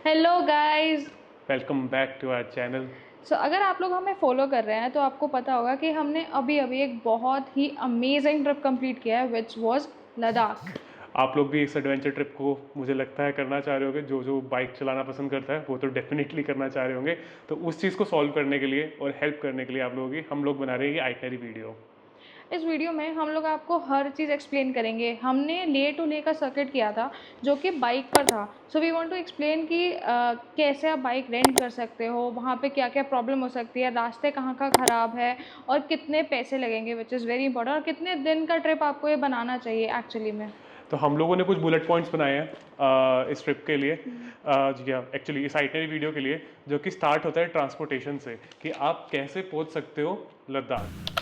Hello guys. Welcome back to our channel. अगर आप लोग हमें फॉलो कर रहे हैं तो आपको पता होगा कि हमने अभी अभी एक बहुत ही अमेजिंग ट्रिप कंप्लीट किया है विच वाज लद्दाख। आप लोग भी इस एडवेंचर ट्रिप को मुझे लगता है करना चाह रहे होंगे। जो जो बाइक चलाना पसंद करता है वो तो डेफिनेटली करना चाह रहे होंगे। तो उस चीज़ को सॉल्व करने के लिए और हेल्प करने के लिए आप लोगों की हम लोग बना रहे हैं ये आइटनरी वीडियो। इस वीडियो में हम लोग आपको हर चीज़ एक्सप्लेन करेंगे। हमने ले टू ले का सर्किट किया था जो कि बाइक पर था। So we want to explain कि कैसे आप बाइक रेंट कर सकते हो, वहाँ पे क्या क्या प्रॉब्लम हो सकती है, रास्ते कहाँ कहाँ ख़राब है और कितने पैसे लगेंगे विच इज़ वेरी इंपॉर्टेंट, और कितने दिन का ट्रिप आपको ये बनाना चाहिए एक्चुअली में। तो हम लोगों ने कुछ बुलेट पॉइंट्स बनाए हैं इस ट्रिप के लिए, जी हाँ, एक्चुअली इस आइटनरी वीडियो के लिए, जो कि स्टार्ट होता है ट्रांसपोर्टेशन से कि आप कैसे पहुंच सकते हो लद्दाख।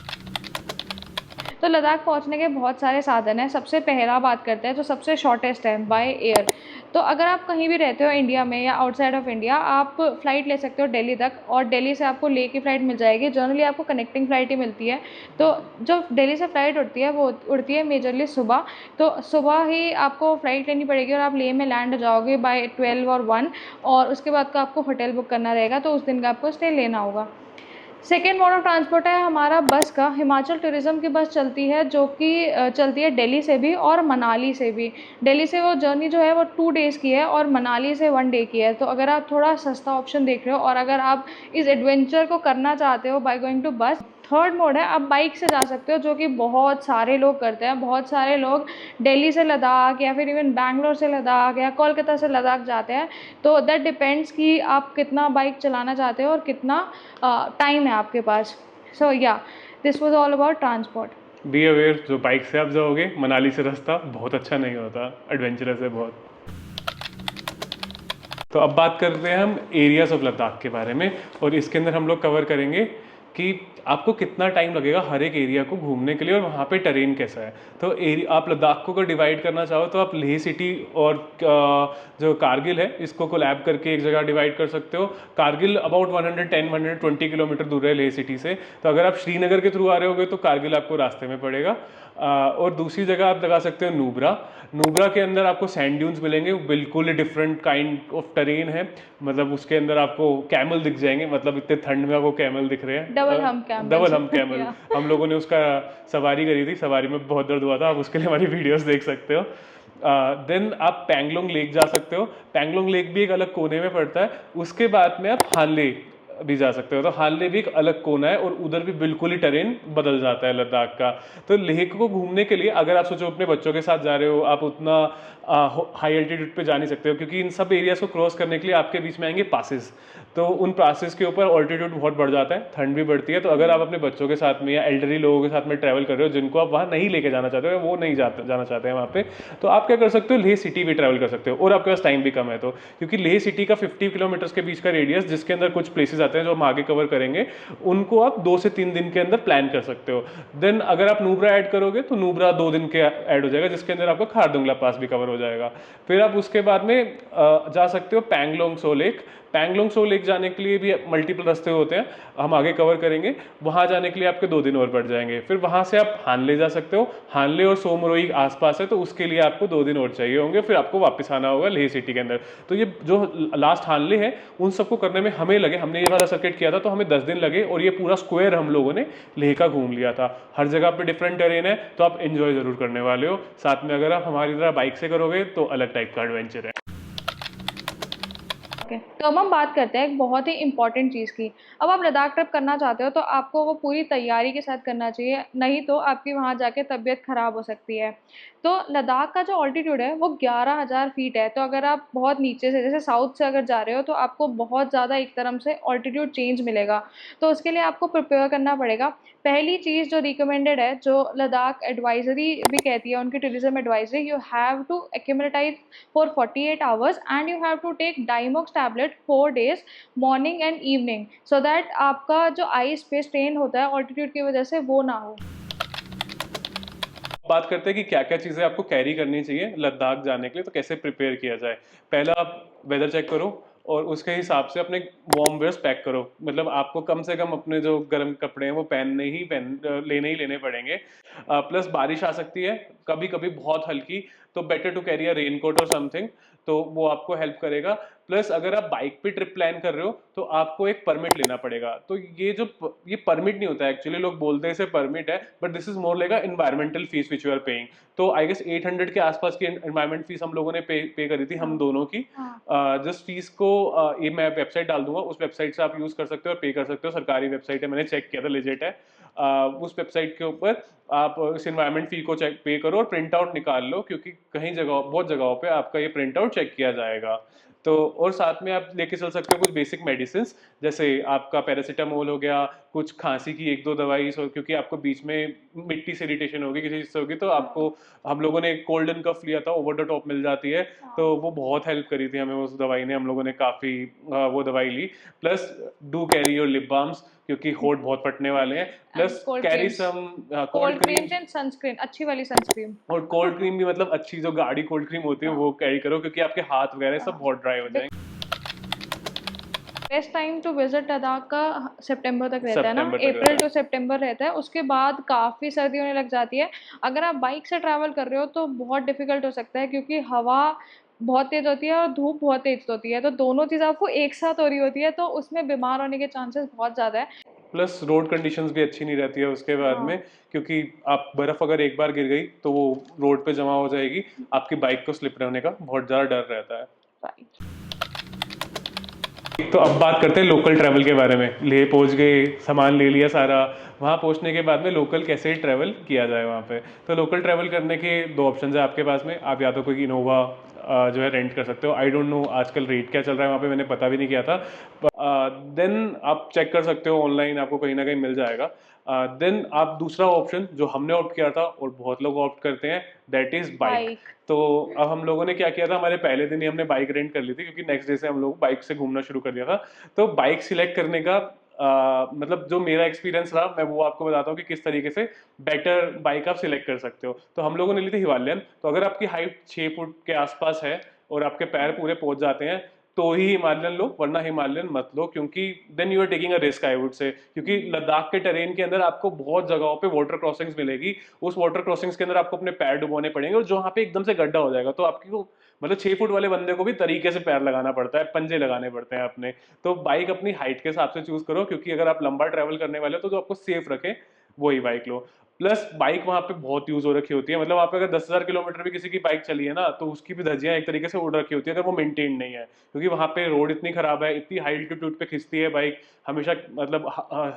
तो लद्दाख पहुंचने के बहुत सारे साधन हैं। सबसे पहला बात करते हैं जो सबसे शॉर्टेस्ट है, बाय एयर। तो अगर आप कहीं भी रहते हो इंडिया में या आउटसाइड ऑफ इंडिया, आप फ़्लाइट ले सकते हो दिल्ली तक, और दिल्ली से आपको ले की फ़्लाइट मिल जाएगी। जनरली आपको कनेक्टिंग फ़्लाइट ही मिलती है। तो जो दिल्ली से फ़्लाइट उड़ती है वो उड़ती है मेजरली सुबह। तो सुबह ही आपको फ़्लाइट लेनी पड़ेगी और आप लेह में लैंड हो जाओगे बाय 12 और 1। और उसके बाद का आपको होटल बुक करना रहेगा, तो उस दिन का आपको स्टे लेना होगा। सेकेंड मोड ऑफ ट्रांसपोर्ट है हमारा बस का। हिमाचल टूरिज्म की बस चलती है जो कि चलती है दिल्ली से भी और मनाली से भी। दिल्ली से वो जर्नी जो है वो 2 डेज़ की है और मनाली से 1 डे की है। तो अगर आप थोड़ा सस्ता ऑप्शन देख रहे हो और अगर आप इस एडवेंचर को करना चाहते हो बाय गोइंग टू बस, थर्ड मोड है आप बाइक से जा सकते हो, जो कि बहुत सारे लोग करते हैं। बहुत सारे लोग दिल्ली से लद्दाख या फिर इवन बैंगलोर से लद्दाख या कोलकाता से लद्दाख जाते हैं। तो दैट डिपेंड्स कि आप कितना बाइक चलाना चाहते हो और कितना टाइम है आपके पास। सो या this was all about transport. Be aware, जो बाइक से आप जाओगे मनाली से रास्ता बहुत अच्छा नहीं होता, एडवेंचरस है बहुत। तो अब बात करते हैं हम एरियाज ऑफ लद्दाख के बारे में, और इसके अंदर हम लोग कवर करेंगे कि आपको कितना टाइम लगेगा हर एक एरिया को घूमने के लिए और वहाँ पे टेरेन कैसा है। तो एरिया आप लद्दाख को अगर डिवाइड करना चाहो तो आप लेह सिटी और जो कारगिल है इसको कोलैब करके एक जगह डिवाइड कर सकते हो। कारगिल अबाउट 110-120 किलोमीटर दूर है लेह सिटी से। तो अगर आप श्रीनगर के थ्रू आ रहे होगे तो कारगिल आपको रास्ते में पड़ेगा। और दूसरी जगह आप लगा सकते हो नूबरा। नूबरा के अंदर आपको सैंड ड्यून्स मिलेंगे, बिल्कुल ही डिफरेंट काइंड ऑफ टेरेन है। मतलब उसके अंदर आपको कैमल दिख जाएंगे, मतलब इतने ठंड में आपको कैमल दिख रहे डबल हैं। हम कैमल्स। डबल हम कैमल। या हम लोगों ने उसका सवारी करी थी, सवारी में बहुत दर्द हुआ था, आप उसके लिए हमारी वीडियोस देख सकते हो। देन आप पैंगलोंग लेक जा सकते हो। पैंगलोंग लेक भी एक अलग कोने में पड़ता है। उसके बाद में आप हानले भी जा सकते हो। तो हानले भी एक अलग कोना है और उधर भी बिल्कुल ही टेरेन बदल जाता है लद्दाख का। तो लेह को घूमने के लिए अगर आप सोचो अपने बच्चों के साथ जा रहे हो, आप उतना हाई एल्टीट्यूड पे जा नहीं सकते हो, क्योंकि इन सब एरियाज को क्रॉस करने के लिए आपके बीच में आएंगे पासेस। तो उन पासेस के ऊपर ऑल्टीट्यूड बहुत बढ़ जाता है, ठंड भी बढ़ती है। तो अगर आप अपने बच्चों के साथ में या एल्डरली लोगों के साथ में ट्रैवल कर रहे हो जिनको आप वहाँ नहीं लेके जाना चाहते हो, वो नहीं जाना चाहते हैं वहाँ पे, तो आप क्या कर सकते हो, लेह सिटी भी ट्रैवल कर सकते हो। और आपके पास टाइम भी कम है तो, क्योंकि लेह सिटी का 50 किलोमीटर के बीच का रेडियस, जिसके अंदर कुछ प्लेसेस आते हैं जो हम आगे कवर करेंगे, उनको आप 2 से 3 दिन के अंदर प्लान कर सकते हो। देन अगर आप नूबरा ऐड करोगे तो नूबरा 2 दिन के ऐड हो जाएगा, जिसके अंदर आपका खारदुंगला पास भी कवर हो जाएगा। फिर आप उसके बाद में जा सकते हो पैंगलोंग सो लेक। पैंगलोंग सो लेक जाने के लिए भी मल्टीपल रास्ते होते हैं, हम आगे कवर करेंगे। वहाँ जाने के लिए आपके 2 दिन और बढ़ जाएंगे। फिर वहाँ से आप हानले जा सकते हो। हानले और सोमरोई आसपास है, तो उसके लिए आपको 2 दिन और चाहिए होंगे। फिर आपको वापस आना होगा लेह सिटी के अंदर। तो ये जो लास्ट हानले है उन सबको करने में हमें लगे, हमने ये वाला सर्किट किया था तो हमें 10 दिन लगे, और ये पूरा स्क्वायर हम लोगों ने लेह का घूम लिया था। हर जगह पे डिफरेंट टेरेन है, तो आप एंजॉय जरूर करने वाले हो। साथ में अगर आप हमारी तरह बाइक से करोगे तो अलग टाइप का एडवेंचर है। ओके, तो अब हम बात करते हैं एक बहुत ही इंपॉर्टेंट चीज़ की। अब आप लद्दाख ट्रिप करना चाहते हो तो आपको वो पूरी तैयारी के साथ करना चाहिए, नहीं तो आपकी वहाँ जाके तबीयत ख़राब हो सकती है। तो लद्दाख का जो ऑल्टीट्यूड है वो 11,000 फीट है। तो अगर आप बहुत नीचे से, जैसे साउथ से अगर जा रहे हो, तो आपको बहुत ज़्यादा एक तरफ से ऑल्टीट्यूड चेंज मिलेगा। तो उसके लिए आपको प्रिपेयर करना पड़ेगा। पहली चीज़ जो रिकमेंडेड है, जो लद्दाख एडवाइजरी भी कहती है, उनकी tourism advisory, you have to acclimatize for 48 hours and you have to take Diamox tablet 4 days, morning and evening, so that आपका जो आई स्पेस स्ट्रेन होता है ऑल्टीट्यूड की वजह से वो ना हो। बात करते हैं कि क्या क्या चीज़ें आपको कैरी करनी चाहिए लद्दाख जाने के लिए, तो कैसे प्रिपेयर किया जाए। पहला आप वेदर चेक करो और उसके हिसाब से अपने वार्म वेयर्स पैक करो। मतलब आपको कम से कम अपने जो गर्म कपड़े हैं वो लेने ही लेने पड़ेंगे। प्लस बारिश आ सकती है कभी कभी बहुत हल्की, तो better to carry a raincoat और समथिंग, तो वो आपको हेल्प करेगा। प्लस अगर आप बाइक पे ट्रिप प्लान कर रहे हो तो आपको एक परमिट लेना पड़ेगा। तो ये परमिट नहीं होता है एक्चुअली, लोग बोलते हैं इसे परमिट है, but this is more like a environmental fee which you are paying. तो आई गेस 800 के आसपास की एनवायरमेंट फीस हम लोगों ने पे करी थी, हम हाँ दोनों की। हाँ जिस फीस को ये मैं वेबसाइट डाल दूंगा, उस वेबसाइट से आप यूज कर सकते हो और पे कर सकते हो। सरकारी वेबसाइट है, मैंने चेक किया था, लेजिट है। उस वेबसाइट के ऊपर आप इस इन्वायरमेंट फी को चेक पे करो और प्रिंट आउट निकाल लो, क्योंकि कहीं जगह बहुत जगहों पे आपका ये प्रिंट आउट चेक किया जाएगा। तो और साथ में आप लेके चल सकते हो कुछ बेसिक मेडिसिन, जैसे आपका पैरासीटामोल हो गया, कुछ खांसी की एक दो दवाई, क्योंकि आपको बीच में मिट्टी से इरिटेशन होगी, किसी चीज से होगी, तो आपको, हाँ हम लोगों ने कोल्ड एंड कफ लिया था, ओवर द टॉप मिल जाती है, हाँ। तो वो बहुत हेल्प करी थी हमें उस दवाई ने, हम लोगों ने काफी वो दवाई ली। Plus do carry your lip balms, क्योंकि होठ बहुत फटने वाले हैं। And plus cold carry creams, some cold cold cream. Creams and sunscreen, अच्छी वाली सनस्क्रीन। और कोल्ड क्रीम भी मतलब अच्छी, जो गाढ़ी कोल्ड क्रीम होती है हाँ वो कैरी करो, क्योंकि आपके हाथ वगैरह सब हाँ। बहुत ड्राई हो जाएंगे। Best time to visit Ladakh का सितंबर तक रहता है ना, सितंबर तक रहता अप्रैल टू सितंबर रहता है, उसके बाद काफ़ी सर्दी होने लग जाती है। अगर आप बाइक से ट्रैवल कर रहे हो तो बहुत डिफिकल्ट हो सकता है, क्योंकि हवा बहुत तेज होती है और धूप बहुत तेज होती है, तो दोनों चीज़ आपको एक साथ हो रही होती है, तो उसमें बीमार होने के चांसेस बहुत ज़्यादा है। प्लस रोड कंडीशंस भी अच्छी नहीं रहती है उसके बाद हाँ में, क्योंकि आप बर्फ अगर एक बार गिर गई तो वो रोड पे जमा हो जाएगी, आपकी बाइक को स्लिप होने का बहुत ज़्यादा डर रहता है। राइट। तो अब बात करते हैं लोकल ट्रैवल के बारे में। लेह पहुंच गए, सामान ले लिया सारा, वहाँ पहुंचने के बाद में लोकल कैसे ट्रैवल किया जाए वहाँ पे। तो लोकल ट्रैवल करने के दो ऑप्शन है आपके पास में। आप या तो कोई इनोवा जो है रेंट कर सकते हो, आई डोंट नो आजकल रेट क्या चल रहा है वहाँ पे, मैंने पता भी नहीं किया था। देन आप चेक कर सकते हो ऑनलाइन, आपको कहीं ना कहीं मिल जाएगा। देन आप दूसरा ऑप्शन जो हमने ऑप्ट किया था और बहुत लोग ऑप्ट करते हैं, दैट इज बाइक। बाइक। तो अब हम लोगों ने क्या किया था, हमारे पहले दिन ही हमने बाइक रेंट कर ली थी, क्योंकि नेक्स्ट डे से हम लोग बाइक से घूमना शुरू कर दिया था। तो बाइक सिलेक्ट करने का मतलब जो मेरा एक्सपीरियंस रहा, मैं वो आपको बताता हूँ कि किस तरीके से बेटर बाइक आप सिलेक्ट कर सकते हो। तो हम लोगों ने ली थी हिमालयन। तो अगर आपकी हाइट 6 फुट के आसपास है और आपके पैर पूरे पहुंच जाते हैं तो ही हिमालयन लो, वरना हिमालयन मत लो, क्योंकि then you are taking a risk I would say. क्योंकि लद्दाख के टेरेन के अंदर आपको बहुत जगहों पे वाटर क्रॉसिंग्स मिलेगी, उस वाटर क्रॉसिंग्स के अंदर आपको अपने पैर डुबोने पड़ेंगे, और जो वहाँ पे एकदम से गड्ढा हो जाएगा तो आपकी को, मतलब 6 फुट वाले बंदे को भी तरीके से पैर लगाना पड़ता है, पंजे लगाने पड़ते हैं अपने। तो बाइक अपनी हाइट के हिसाब से चूज करो, क्योंकि अगर आप लंबा ट्रैवल करने वाले हो तो जो आपको सेफ रखे वही बाइक लो। प्लस बाइक वहाँ पे बहुत यूज हो रखी होती है, मतलब वहाँ पे अगर 10,000 किलोमीटर भी किसी की बाइक चली है ना, तो उसकी भी धज्जियां एक तरीके से उड़ रखी होती है अगर वो मेंटेन नहीं है, क्योंकि वहाँ पे रोड इतनी खराब है, इतनी हाई एल्टीट्यूड पे खिंचती है बाइक हमेशा, मतलब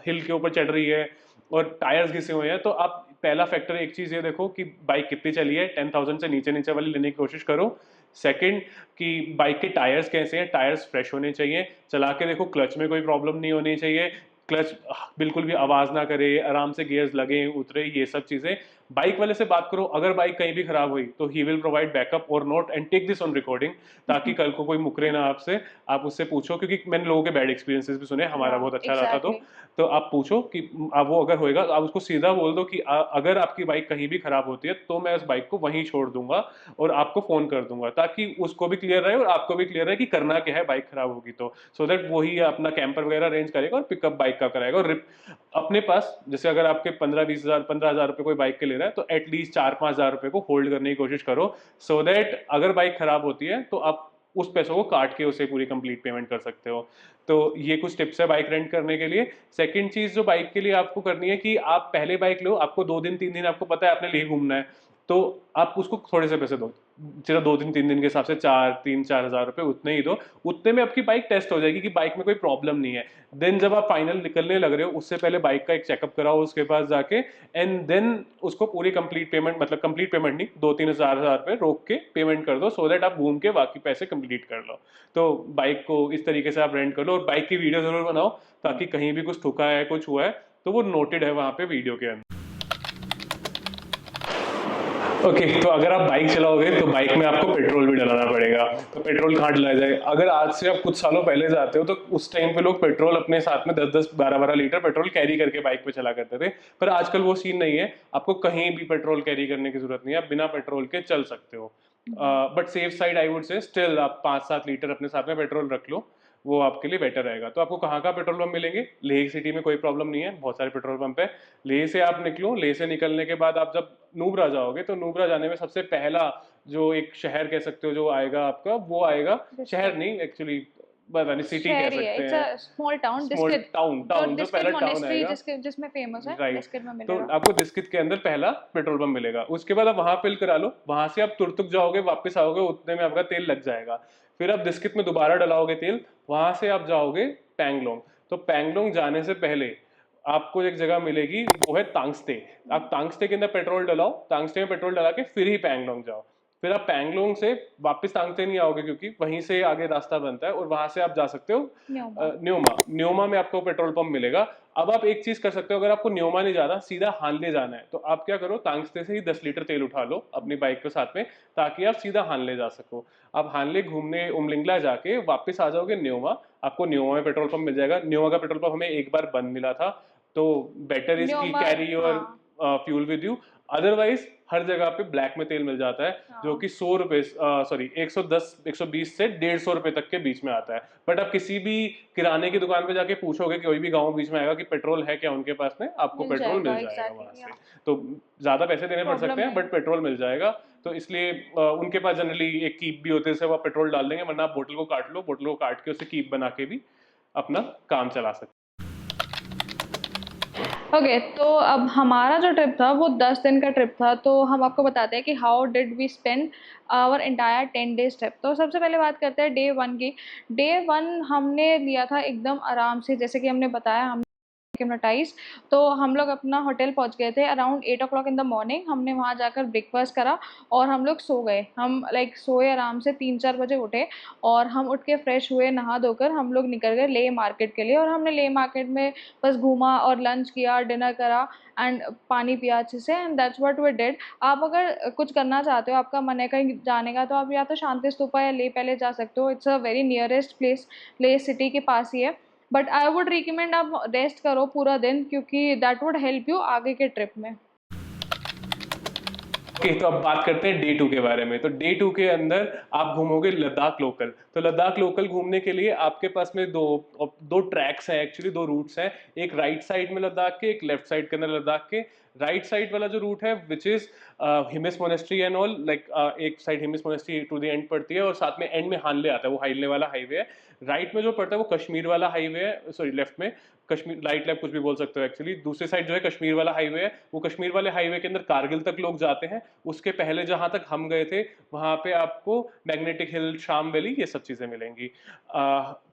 हिल के ऊपर चढ़ रही है, और टायर्स घिसे हुए हैं। तो आप पहला फैक्टर एक चीज ये देखो कि बाइक कितनी चली है, 10,000 से नीचे नीचे वाली लेने की कोशिश करो। सेकंड, कि बाइक के टायर्स कैसे हैं, टायर्स फ्रेश होने चाहिए, चला के देखो क्लच में कोई प्रॉब्लम नहीं होनी चाहिए, क्लच बिल्कुल भी आवाज ना करे, आराम से गियर्स लगे उतरे, ये सब चीजें। बाइक वाले से बात करो, अगर बाइक कहीं भी खराब हुई तो ही विल प्रोवाइड बैकअप और note and take this on recording, ताकि कल को कोई मुकरे ना आपसे, आप उससे पूछो, क्योंकि मैंने लोगों के बैड एक्सपीरियंसेस भी सुने, हमारा बहुत अच्छा रहा था। एग्जैक्टली। तो आप पूछो कि आप, वो अगर होएगा तो आप उसको सीधा बोल दो कि अगर आपकी बाइक कहीं भी खराब होती है तो मैं उस बाइक को वहीं छोड़ दूंगा और आपको फोन कर दूंगा, ताकि उसको भी क्लियर रहे और आपको भी क्लियर रहे कि करना क्या है बाइक खराब होगी तो, सो दैट वही अपना कैंपर वगैरह अरेंज करेगा और पिकअप बाइक का कराएगा। और अपने पास जैसे अगर आपके 15-20 हज़ार 15,000 रुपए कोई बाइक के ले रहा है, तो एटलीस्ट 4-5 हज़ार रुपए को होल्ड करने की कोशिश करो, सो दैट अगर बाइक खराब होती है तो आप उस पैसों को काट के उसे पूरी कंप्लीट पेमेंट कर सकते हो। तो ये कुछ टिप्स है बाइक रेंट करने के लिए। सेकंड चीज जो बाइक के लिए आपको करनी है कि आप पहले बाइक लो, आपको 2 दिन 3 दिन आपको पता है आपने ले घूमना है, तो आप उसको थोड़े से पैसे दो, सिर्फ 2 दिन 3 दिन के हिसाब से 4-3-4 हज़ार रुपए उतने ही दो। उतने में आपकी बाइक टेस्ट हो जाएगी कि बाइक में कोई प्रॉब्लम नहीं है। देन जब आप फाइनल निकलने लग रहे हो, उससे पहले बाइक का एक चेकअप कराओ उसके पास जाके, एंड देन उसको पूरी कंप्लीट पेमेंट, मतलब कंप्लीट पेमेंट नहीं, 2-3 हज़ार रुपए रोक के पेमेंट कर दो, सो दैट आप घूम के बाकी पैसे कंप्लीट कर लो। तो बाइक को इस तरीके से आप रेंट कर लो, और बाइक की वीडियो जरूर बनाओ, ताकि कहीं भी कुछ ठुका है कुछ हुआ है तो वो नोटेड है वहां पे वीडियो के अंदर। ओके तो अगर आप बाइक चलाओगे तो बाइक में आपको पेट्रोल भी डलाना पड़ेगा। तो पेट्रोल कहाँ डलाया जाए? अगर आज से आप कुछ सालों पहले जाते हो तो उस टाइम पे लोग पेट्रोल अपने साथ में 10-10 12-12 लीटर पेट्रोल कैरी करके बाइक पे चला करते थे, पर आजकल वो सीन नहीं है। आपको कहीं भी पेट्रोल कैरी करने की जरूरत नहीं है, आप बिना पेट्रोल के चल सकते हो। But safe side I would से स्टिल आप 5-7 लीटर अपने साथ में पेट्रोल रख लो, वो आपके लिए बेटर रहेगा। तो आपको कहाँ पेट्रोल पंप मिलेंगे? लेह सिटी में कोई प्रॉब्लम नहीं है, बहुत सारे पेट्रोल पंप है। लेह से आप निकलो, लेह से निकलने के बाद आप जब नूब्रा जाओगे तो नूब्रा जाने में सबसे पहला जो एक शहर कह सकते हो जो आएगा आपका, वो आएगा। शहर डिस्किट नहीं एक्चुअली, पता नहीं, सिटी कह शहरी है, सकते इट्स हैं। A small town small Diskit. Town, जो टाउन जो डिस्किट पहला टाउन मोनेस्ट्री आएगा। जिसके जिसमें फेमस है, राइट। डिस्किट में तो मिलेगा। आपको डिस्किट के अंदर पहला पेट्रोल पंप मिलेगा, उसके बाद आप वहां फिल करा लो, वहां से आप तुरतुक जाओगे, वापस आओगे, उतने में आपका तेल लग जाएगा। फिर आप डिस्किट में दोबारा डलाओगे तेल, वहां से आप जाओगे पैंगलोंग। तो पैंगलोंग जाने से पहले आपको एक जगह मिलेगी, वो है तांगस्ते। आप तांगस्ते के अंदर पेट्रोल डलाओ, तांगस्ते में पेट्रोल डला के फिर ही पैंगलोंग जाओ। फिर आप पैंगलोंग से वापस तांगस्ते नहीं आओगे, क्योंकि वहीं से आगे रास्ता बनता है, और वहां से आप जा सकते हो न्योमा। न्योमा। न्योमा में आपको पेट्रोल पंप मिलेगा। अब आप एक चीज कर सकते हो, अगर आपको न्योमा नहीं जाना, सीधा हानले जाना है, तो आप क्या करो, तांगस्ते से ही 10 लीटर तेल उठा लो अपनी बाइक के साथ में, ताकि आप सीधा हानले जा सको। आप हानले घूमने उमलिंगला जाके वापस आ जाओगे न्योमा। आपको न्योमा में पेट्रोल पंप मिल जाएगा। न्योमा का पेट्रोल पंप हमें एक बार बंद मिला था, तो बेटर इज की न्योमा, कैरी योर हाँ। Fuel with you. अदरवाइज हर जगह पे ब्लैक में तेल मिल जाता है, जो हाँ। कि 100 रुपए, सॉरी 110 120 से 150 रुपए तक के बीच में आता है। बट आप किसी भी किराने की दुकान पे जाके पूछोगे, कोई भी गांव बीच में आएगा कि पेट्रोल है क्या उनके पास में, आपको मिल पेट्रोल जाएगा, मिल जाएगा वहां एग्जैक्टली, से। या तो ज्यादा पैसे देने पड़ प्रॉब्लम सकते हैं, नहीं बट है। पेट्रोल मिल जाएगा। तो इसलिए उनके पास जनरली एक कीप भी होते हैं, जिससे वो पेट्रोल डाल देंगे, वरना आप बोतल को काट लो, बोतल को काट के उसे कीप बना के भी अपना काम चला सकते ओके, तो अब हमारा जो ट्रिप था वो 10 दिन का ट्रिप था। तो हम आपको बताते हैं कि how did we spend our entire 10 days trip. तो सबसे पहले बात करते हैं डे वन की। डे वन हमने लिया था एकदम आराम से, जैसे कि हमने बताया, हम हिप्नोटाइज। तो हम लोग अपना होटल पहुंच गए थे around 8 o'clock in the morning. हमने वहां जाकर ब्रेकफास्ट करा और हम लोग सो गए। हम लाइक सोए आराम से, 3-4 बजे उठे और हम उठ के फ्रेश हुए, नहा धोकर हम लोग निकल गए ले मार्केट के लिए। और हमने ले मार्केट में बस घूमा और लंच किया, डिनर करा एंड पानी पिया अच्छे से, and that's what we did. आप अगर कुछ करना चाहते हो, आपका मन है कहीं जाने का, तो आप या तो शांति स्तूपा या ले पहले जा सकते हो। It's a very nearest place, ले सिटी के पास ही है। बट आई वुड रिकमेंड आप रेस्ट करो पूरा दिन, क्योंकि दैट वुड हेल्प यू आगे के ट्रिप में। ओके। तो अब बात करते हैं डे 2 के बारे में। तो डे 2 के अंदर आप घूमोगे लद्दाख लोकल। तो लद्दाख लोकल घूमने के लिए आपके पास में दो दो ट्रैक्स हैं, एक्चुअली दो रूट्स हैं। एक राइट साइड में लद्दाख के, एक लेफ्ट साइड के अंदर लद्दाख के। राइट साइड वाला जो रूट है, which is Hemis monastery and all, like एक side Hemis monastery to the end पड़ती है, और साथ में एंड में हानले आता है, वो हानले वाला हाईवे है। राइट में जो पड़ता है वो कश्मीर वाला हाईवे है, सॉरी लेफ्ट में कश्मीर, लाइट लैब कुछ भी बोल सकते हो एक्चुअली। दूसरी साइड जो है कश्मीर वाला हाईवे है। वो कश्मीर वाले हाईवे के अंदर कारगिल तक लोग जाते हैं। उसके पहले जहां तक हम गए थे, वहां पे आपको मैग्नेटिक हिल, शाम वैली, ये सब चीजें मिलेंगी।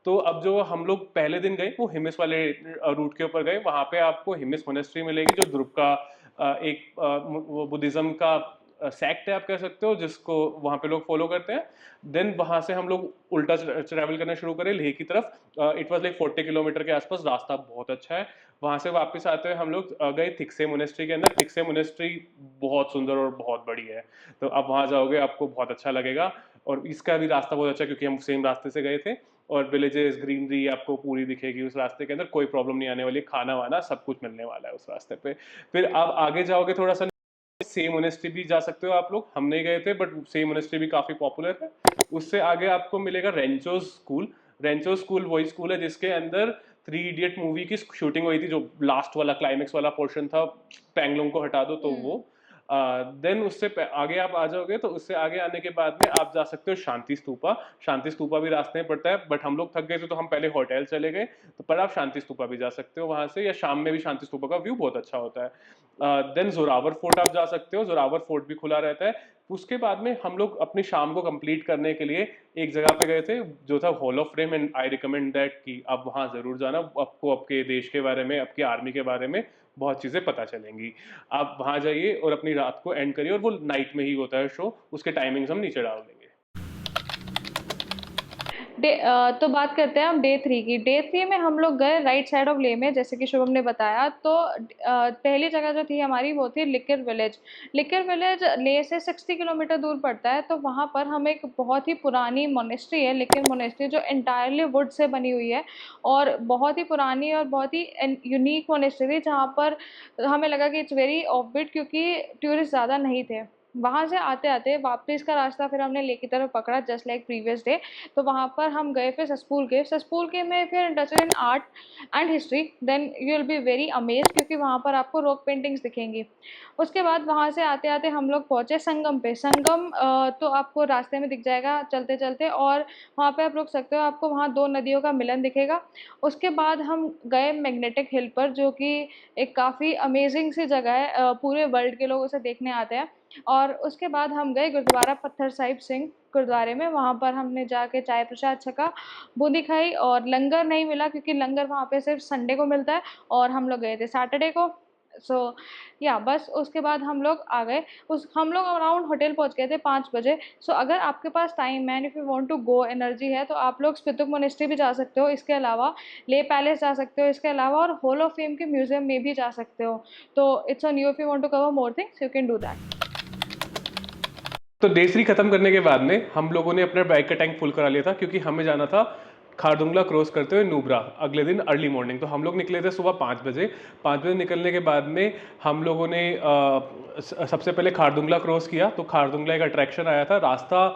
तो अब जो हम लोग पहले दिन गए, वो हिमिस वाले रूट के ऊपर गए। वहां पे आपको हिमिस मोनेस्ट्री मिलेगी, जो ध्रुव का एक वो बुद्धिज्म का सेक्ट है, आप कह सकते हो, जिसको वहां पे लोग फॉलो करते हैं। देन वहां से हम लोग उल्टा ट्रैवल करना शुरू करें लेह की तरफ। इट वाज लाइक 40 किलोमीटर के आसपास, रास्ता बहुत अच्छा है। वहां से वापस आते हुए हम लोग गए थिक्से मोनेस्ट्री के अंदर। थिक्से मोनेस्ट्री बहुत सुंदर और बहुत बड़ी है, तो आप वहां जाओगे, आपको बहुत अच्छा लगेगा। और इसका भी रास्ता बहुत अच्छा है, क्योंकि हम सेम रास्ते से गए थे। और विलेजेस, ग्रीनरी आपको पूरी दिखेगी उस रास्ते के अंदर, कोई प्रॉब्लम नहीं आने वाली, खाना वाना सब कुछ मिलने वाला है उस रास्ते पे। फिर आप आगे जाओगे थोड़ा सा, सेम मोनेस्ट्री भी जा सकते हो आप लोग। हम नहीं गए थे, बट सेम मोनेस्ट्री भी काफी पॉपुलर है। उससे आगे आपको मिलेगा रेंचोज स्कूल। रेंचो स्कूल वही स्कूल है जिसके अंदर 3 इडियट मूवी की शूटिंग हुई थी, जो लास्ट वाला क्लाइमेक्स वाला पोर्शन था। पैंगलोंग को हटा दो तो वो। देन उससे आगे आप आ जाओगे, तो उससे आगे आने के बाद में आप जा सकते हो शांति स्तूपा। शांति स्तूपा भी रास्ते में पड़ता है, बट हम लोग थक गए थे तो हम पहले होटल चले गए। तो पर आप शांति स्तूपा भी जा सकते हो वहां से, या शाम में भी शांति स्तूपा का व्यू बहुत अच्छा होता है। देन जोरावर फोर्ट आप जा सकते हो, जोरावर फोर्ट भी खुला रहता है। उसके बाद में हम लोग अपनी शाम को कंप्लीट करने के लिए एक जगह पे गए थे, जो था hall of frame. And I recommend that कि आप वहां जरूर जाना, आपको आपके देश के बारे में, आपकी आर्मी के बारे में बहुत चीजें पता चलेंगी। आप वहां जाइए और अपनी रात को एंड करिए, और वो नाइट में ही होता है शो, उसके टाइमिंग्स हम नीचे डाल देंगे। तो बात करते हैं हम डे थ्री की। डे थ्री में हम लोग गए राइट साइड ऑफ ले में, जैसे कि शुभम ने बताया। तो पहली जगह जो थी हमारी वो थी लिकर विलेज। लिकर विलेज ले से 60 किलोमीटर दूर पड़ता है। तो वहाँ पर हम एक बहुत ही पुरानी मोनेस्ट्री है, लिकर मोनेस्ट्री, जो एंटायरली वुड से बनी हुई है और बहुत ही पुरानी और बहुत ही यूनिक मोनेस्ट्री थी, जहाँ पर हमें लगा कि इट्स वेरी ऑफबिट, क्योंकि टूरिस्ट ज़्यादा नहीं थे। वहाँ से आते-आते वापस का रास्ता फिर हमने लेह की तरफ पकड़ा जस्ट लाइक प्रीवियस डे। तो वहाँ पर हम गए फिर ससपुल केव। ससपुल केव में if you're interested in art and history then you will be very amazed क्योंकि वहाँ पर आपको रॉक पेंटिंग्स दिखेंगी। उसके बाद वहाँ से आते-आते हम लोग पहुँचे संगम पे। संगम तो आपको रास्ते में दिख जाएगा चलते-चलते और वहाँ पे आप रुक सकते हो, आपको वहाँ 2 नदियों का मिलन दिखेगा। उसके बाद हम गए मैग्नेटिक हिल पर जो कि एक काफ़ी अमेज़िंग सी जगह है, पूरे वर्ल्ड के लोग उसे देखने आते हैं। और उसके बाद हम गए गुरुद्वारा पत्थर साहिब सिंह गुरुद्वारे में। वहाँ पर हमने जाके चाय प्रसाद छका, बूंदी खाई और लंगर नहीं मिला क्योंकि लंगर वहाँ पे सिर्फ संडे को मिलता है और हम लोग गए थे सैटरडे को। सो या बस उसके बाद हम लोग आ गए। हम लोग अराउंड होटल पहुँच गए थे 5 बजे। सो अगर आपके पास टाइम है, if you want to go, energy है, तो आप लोग स्पितुक मोनेस्ट्री भी जा सकते हो। इसके अलावा ले पैलेस जा सकते हो। इसके अलावा और हॉल ऑफ फेम के म्यूजियम में भी जा सकते हो। तो it's on you if you want to cover more things you can do that. तो डे 3 खत्म करने के बाद में हम लोगों ने अपने बाइक का टैंक फुल करा लिया था क्योंकि हमें जाना था खारदुंगला क्रॉस करते हुए नुब्रा अगले दिन अर्ली मॉर्निंग। तो हम लोग निकले थे सुबह 5 बजे। 5 बजे निकलने के बाद में हम लोगों ने सबसे पहले खारदुंगला क्रॉस किया। तो खारदुंगला एक अट्रैक्शन आया था। रास्ता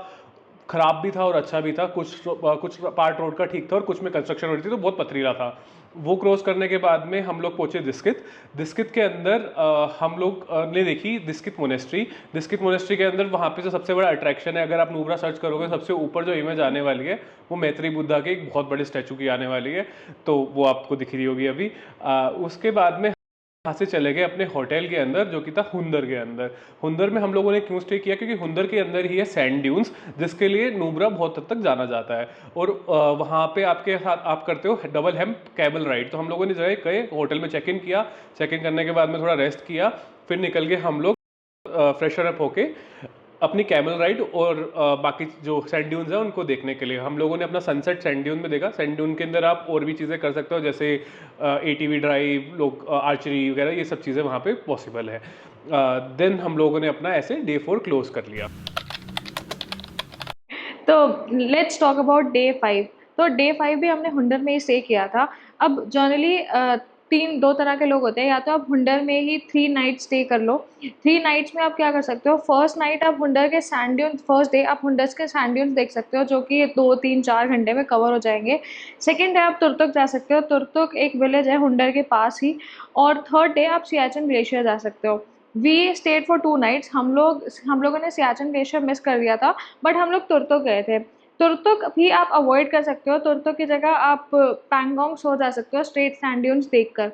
खराब भी था और अच्छा भी था। कुछ पार्ट रोड का ठीक था और कुछ में कंस्ट्रक्शन हो रही थी तो बहुत पथरीला था। वो क्रॉस करने के बाद में हम लोग पहुंचे दिस्कित। दिस्कित के अंदर हम लोग ने देखी दिस्कित मोनेस्ट्री। दिस्कित मोनेस्ट्री के अंदर वहाँ पे जो सबसे बड़ा अट्रैक्शन है, अगर आप नुब्रा सर्च करोगे सबसे ऊपर जो इमेज आने वाली है वो मैत्री बुद्धा के एक बहुत बड़े स्टैचू की आने वाली है। तो वो आपको दिख रही होगी अभी। उसके बाद में यहाँ से चले गए अपने होटल के अंदर जो कि था हुंदर के अंदर। हुंदर में हम लोगों ने क्यों स्टे किया, क्योंकि हुंदर के अंदर ही है सैंड ड्यून्स जिसके लिए नुब्रा बहुत हद तक जाना जाता है। और वहाँ पे आपके साथ आप करते हो डबल हेम्प कैबल राइड। तो हम लोगों ने गए होटल में चेक इन किया। चेक इन करने के बाद में थोड़ा रेस्ट किया, फिर निकल गए हम लोग फ्रेशर अप होके अपनी कैमल राइड और बाकी जो सैंड ड्यून्स है उनको देखने के लिए। हम लोगों ने अपना सनसेट सैंड ड्यून में देखा। सैंड ड्यून के अंदर आप और भी चीज़ें कर सकते हो जैसे एटीवी ड्राइव, लोग आर्चरी वगैरह, ये सब चीज़ें वहाँ पे पॉसिबल है। देन हम लोगों ने अपना ऐसे डे 4 क्लोज कर लिया। तो लेट्स टॉक अबाउट डे 5। तो डे 5 भी हमने हुंडर में ही स्टे किया था। अब जनरली दो तरह के लोग होते हैं, या तो आप हुंडर में ही 3 नाइट स्टे कर लो। 3 नाइट्स में आप क्या कर सकते हो, फर्स्ट नाइट आप हुंडर के सैंड ड्यून्स, फर्स्ट डे आप हुंडर्स के सैंड ड्यून्स देख सकते हो जो कि 2-3-4 घंटे में कवर हो जाएंगे। सेकेंड डे आप तुरतुक जा सकते हो। तुरतुक एक विलेज है हुंडर के पास ही। और थर्ड डे आप सियाचिन ग्लेशियर जा सकते हो। We stayed for 2 nights. हम लोगों ने सियाचिन ग्लेशियर मिस कर दिया था, बट हम लोग तुरतुक गए थे। तुरतुक भी आप अवॉइड कर सकते हो। तुरतुक की जगह आप पैंगोंग सो जा सकते हो स्ट्रेट सैंड ड्यून्स देखकर।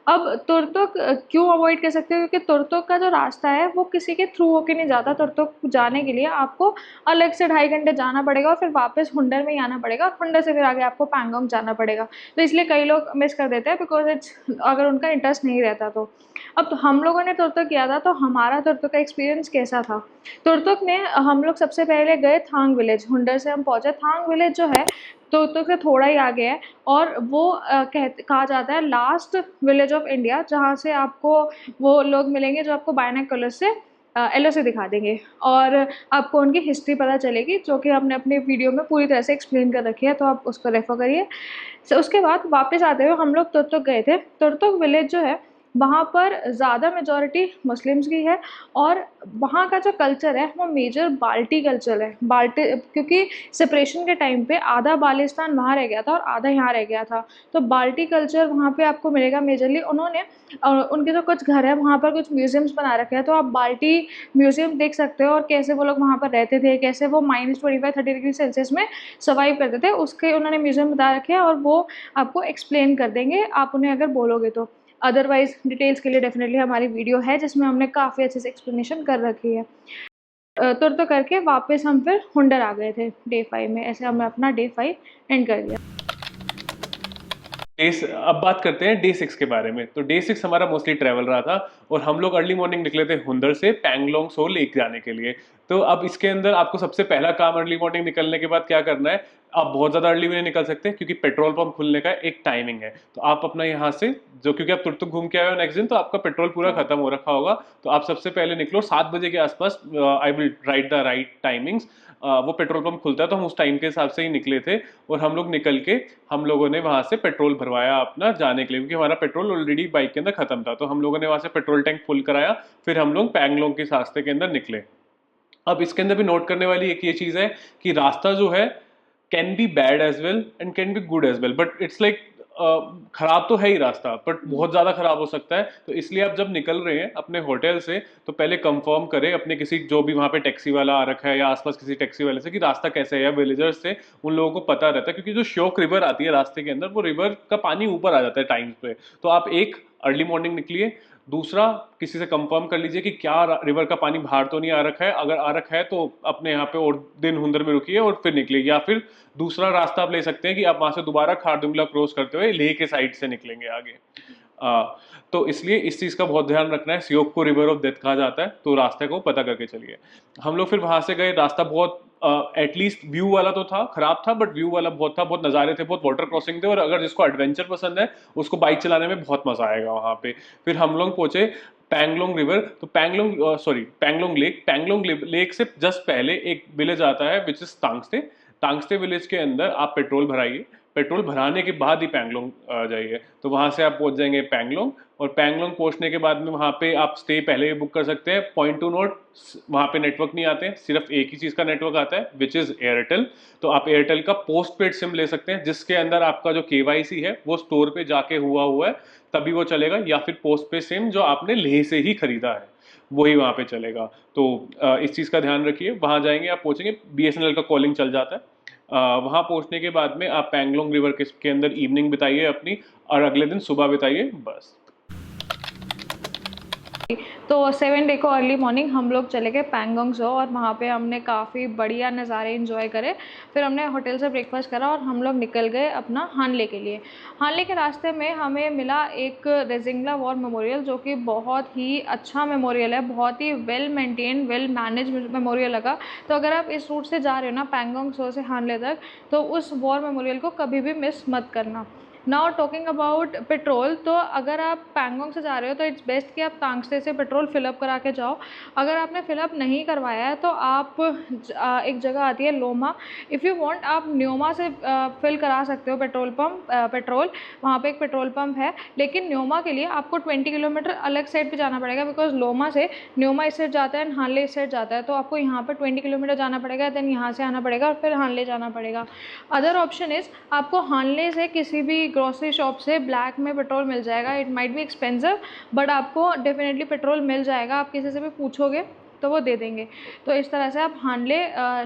अब तुरतुक क्यों अवॉइड कर सकते हो, क्योंकि तुरतुक का जो रास्ता है वो किसी के थ्रू होके नहीं जाता। तुरतुक जाने के लिए आपको अलग से 2.5 घंटे जाना पड़ेगा और फिर वापस हुंडर में ही आना पड़ेगा और हुंडर से फिर आगे आपको पैंगोंग जाना पड़ेगा। तो इसलिए कई लोग मिस कर देते हैं बिकॉज अगर उनका इंटरेस्ट नहीं रहता तो। अब तो हम लोगों ने तुरतुक किया था, तो हमारा तुरतुक का एक्सपीरियंस कैसा था। तुरतुक में हम लोग सबसे पहले गए थांग विलेज। हुंडर से हम पहुंचे। थांग विलेज जो है तुरतुक से थोड़ा ही आगे है और वो कहा जाता है लास्ट विलेज ऑफ इंडिया, जहाँ से आपको वो लोग मिलेंगे जो आपको बायनोकुलर से एलो से दिखा देंगे और आपको उनकी हिस्ट्री पता चलेगी, जो कि हमने अपने वीडियो में पूरी तरह से एक्सप्लेन कर रखी है, तो आप उसको रेफर करिए। उसके बाद वापस आते हुए हम लोग तुरतुक गए थे। तुरतुक विलेज जो है वहाँ पर ज़्यादा मेजॉरिटी मुस्लिम्स की है और वहाँ का जो कल्चर है वो मेजर बाल्टी कल्चर है। बाल्टी, क्योंकि सेपरेशन के टाइम पे आधा बालिस्तान वहाँ रह गया था और आधा यहाँ रह गया था, तो बाल्टी कल्चर वहाँ पे आपको मिलेगा मेजरली। उन्होंने उनके जो कुछ घर है वहाँ पर कुछ म्यूजियम्स बना रखे हैं, तो आप बाल्टी म्यूजियम देख सकते हो और कैसे वो लोग वहाँ पर रहते थे, कैसे वो -25-30 डिग्री सेल्सियस में सर्वाइव करते थे, उसके उन्होंने म्यूजियम बता रखे हैं और वो आपको एक्सप्लेन कर देंगे आप उन्हें अगर बोलोगे तो। अदरवाइज डिटेल्स के लिए डेफिनेटली हमारी वीडियो है जिसमें हमने काफ़ी अच्छे से एक्सप्लेनेशन कर रखी है। तुर करके वापस हम फिर हुंडर आ गए थे डे 5 में। ऐसे हमने अपना डे 5 एंड कर दिया। अब बात करते हैं डे 6 के बारे में। तो डे 6 हमारा मोस्टली ट्रैवल रहा था और हम लोग अर्ली मॉर्निंग निकले थे हुंदर से पैंगलोंग सो लेक जाने के लिए। तो अब इसके अंदर आपको सबसे पहला काम अर्ली मॉर्निंग निकलने के बाद क्या करना है, आप बहुत ज़्यादा अर्ली भी नहीं निकल सकते क्योंकि पेट्रोल पंप खुलने का एक टाइमिंग है। तो आप अपना यहाँ से जो, क्योंकि आप तुरतुक घूम के आए हो नेक्स्ट दिन, तो आपका पेट्रोल पूरा खत्म हो रखा होगा। तो आप सबसे पहले निकलो 7 बजे के आसपास। I will write the right timings. वो पेट्रोल पंप खुलता है तो हम उस टाइम के हिसाब से ही निकले थे और हम लोग निकल के हम लोगों ने वहाँ से पेट्रोल भरवाया अपना जाने के लिए, क्योंकि हमारा पेट्रोल ऑलरेडी बाइक के अंदर खत्म था। तो हम लोगों ने वहाँ से पेट्रोल टैंक फुल कराया, फिर हम लोग पैंगलोंग के रास्ते के अंदर निकले। अब इसके अंदर भी नोट करने वाली एक ये चीज है कि रास्ता जो है can be bad as well and can be good as well, but it's like खराब तो है ही रास्ता, बट बहुत ज्यादा खराब हो सकता है। तो इसलिए आप जब निकल रहे हैं अपने होटल से तो पहले कंफर्म करें अपने किसी जो भी वहां पे टैक्सी वाला आ रखा है या आसपास किसी टैक्सी वाले से कि रास्ता कैसे है, या विलेजर्स से, उन लोगों को पता रहता है। क्योंकि जो श्योक रिवर आती है रास्ते के अंदर, वो रिवर का पानी ऊपर आ जाता है टाइम्स पे। तो आप एक अर्ली मॉर्निंग निकलिए, दूसरा किसी से कंफर्म कर लीजिए कि क्या रिवर का पानी बाहर तो नहीं आ रखा है, अगर आ रखा है तो अपने यहाँ पे और दिन हुंदर में रुकिए और फिर निकलिए। या फिर दूसरा रास्ता आप ले सकते हैं कि आप वहां से दोबारा खारदुंगला क्रॉस करते हुए लेह के साइड से निकलेंगे आगे। आ, तो इसलिए इस चीज का बहुत ध्यान रखना है। सियोक को रिवर ऑफ डेथ कहा जाता है, तो रास्ते को पता करके चलिए। हम लोग फिर वहां से गए, रास्ता बहुत एटलीस्ट व्यू वाला तो था, खराब था बट व्यू वाला बहुत था, बहुत नज़ारे थे, बहुत वाटर क्रॉसिंग थे, और अगर जिसको एडवेंचर पसंद है उसको बाइक चलाने में बहुत मजा आएगा वहां पे। फिर हम लोग पहुंचे पैंगलोंग रिवर, तो पैंगलोंग लेक, पैंगलोंग लेक से जस्ट पहले एक विलेज आता है विच इज तांगस्ते। तांगस्ते विलेज के अंदर आप पेट्रोल भराइए, पेट्रोल भराने के बाद ही पैंगलोंग जाइए, तो वहां से आप पहुंच जाएंगे पैंगलोंग। और पैंगलोंग पहुंचने के बाद में वहां पे आप स्टे पहले ही बुक कर सकते हैं। पॉइंट टू नोट, वहां पे नेटवर्क नहीं आते हैं, सिर्फ एक ही चीज का नेटवर्क आता है विच इज एयरटेल। तो आप एयरटेल का पोस्ट पेड सिम ले सकते हैं, जिसके अंदर आपका जो केवाईसी है वो स्टोर पे जाके हुआ है तभी वो चलेगा, या फिर पोस्ट पेड सिम जो आपने लेह से ही खरीदा है वही वहां पे चलेगा। तो इस चीज का ध्यान रखिए। वहां जाएंगे, आप पहुंचेंगे, बीएसएनएल का कॉलिंग चल जाता है। वहां पहुंचने के बाद में आप पैंगलोंग रिवर के अंदर इवनिंग बिताइए अपनी, और अगले दिन सुबह बिताइए, बस। तो 7 डे को अर्ली मॉर्निंग हम लोग चले गए पैंगोंग ज़ो, और वहाँ पे हमने काफ़ी बढ़िया नज़ारे एंजॉय करे। फिर हमने होटल से ब्रेकफास्ट करा और हम लोग निकल गए अपना हानले के लिए। हानले के रास्ते में हमें मिला एक रेजिंगला वॉर मेमोरियल, जो कि बहुत ही अच्छा मेमोरियल है, बहुत ही well maintain, well manage memorial लगा। तो अगर आप इस रूट से जा रहे हो ना पैंगोंग ज़ो से हानले तक, तो उस वॉर मेमोरियल को कभी भी मिस मत करना। नाउ टॉकिंग अबाउट पेट्रोल, तो अगर आप पैंगोंग से जा रहे हो तो इट्स बेस्ट कि आप तांगस्ते से पेट्रोल फिलअप करा के जाओ। अगर आपने फिलअप नहीं करवाया है तो आप एक जगह आती है लोमा, इफ़ यू वांट आप न्योमा से फिल करा सकते हो पेट्रोल। वहाँ पे एक पेट्रोल पंप है, लेकिन न्योमा के लिए आपको 20 किलोमीटर अलग साइड पे जाना पड़ेगा, बिकॉज लोमा से न्योमा इस साइड जाता है एंड हानले इस साइड जाता है। तो आपको यहाँ पर 20 किलोमीटर जाना पड़ेगा, देन यहाँ से आना पड़ेगा और फिर हानले जाना पड़ेगा। अदर ऑप्शन इज़ आपको हानले से किसी भी ग्रोसरी शॉप से ब्लैक में पेट्रोल मिल जाएगा। It might be expensive but आपको डेफिनेटली पेट्रोल मिल जाएगा। आप किसी से भी पूछोगे तो वो दे देंगे। तो इस तरह से आप हानले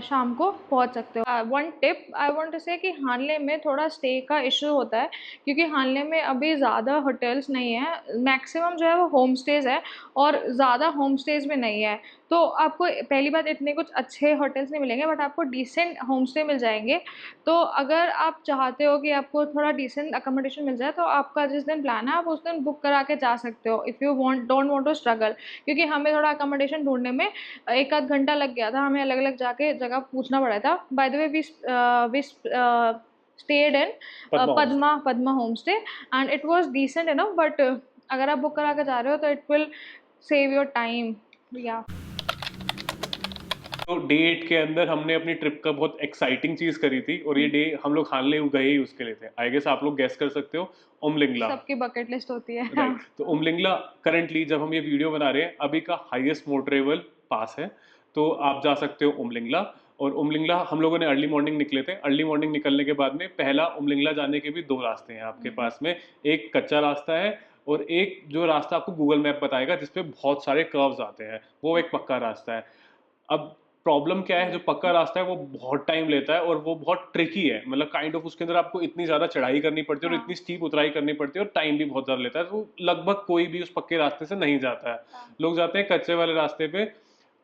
शाम को पहुंच सकते हो। One tip I want to say कि हानले में थोड़ा स्टे का इशू होता है, क्योंकि हानले में अभी ज़्यादा होटल्स नहीं है, मैक्सिमम जो है वो होम स्टेज़ है, और ज़्यादा होम स्टेज़ में नहीं है। तो आपको पहली बात इतने कुछ अच्छे होटल्स नहीं मिलेंगे, बट आपको डिसेंट होम स्टे मिल जाएंगे। तो अगर आप चाहते हो कि आपको थोड़ा डिसेंट अकोमोडेशन मिल जाए, तो आपका जिस दिन प्लान है आप उस दिन बुक करा के जा सकते हो, if you don't want to struggle. क्योंकि हमें थोड़ा अकोमोडेशन ढूंढने में एक आध घंटा लग गया था, हमें अलग अलग जाके जगह पूछना पड़ा था। By the way we stayed in Padma home stay and it was decent enough, but अगर आप बुक करा के जा रहे हो तो it will save your time. या तो डे 8 के अंदर हमने अपनी ट्रिप का बहुत एक्साइटिंग चीज करी थी, और ये डे हम लोग हानले गए ही उसके लिए थे। आई गेस आप लोग गेस कर सकते हो, उमलिंगला। सबकी बकेट लिस्ट होती है। राइट, तो उमलिंगला करंटली जब हम ये वीडियो बना रहे हैं अभी का हाईएस्ट मोटरेबल पास है, तो आप जा सकते हो उमलिंगला। और उमलिंगला हम लोगों ने अर्ली मॉर्निंग निकले थे। अर्ली मॉर्निंग निकलने के बाद में पहला उमलिंगला जाने के भी दो रास्ते हैं आपके पास में, एक कच्चा रास्ता है और एक जो रास्ता आपको गूगल मैप बताएगा जिसपे बहुत सारे कर्व्स आते हैं, वो एक पक्का रास्ता है। अब प्रॉब्लम क्या है, जो पक्का रास्ता है वो बहुत टाइम लेता है और वो बहुत ट्रिकी है, मतलब काइंड ऑफ उसके अंदर आपको इतनी ज्यादा चढ़ाई करनी पड़ती है और इतनी स्टीप उतराई करनी पड़ती है और टाइम भी बहुत ज्यादा लेता है। तो लगभग कोई भी उस पक्के रास्ते से नहीं जाता है, लोग जाते हैं कच्चे वाले रास्ते पे।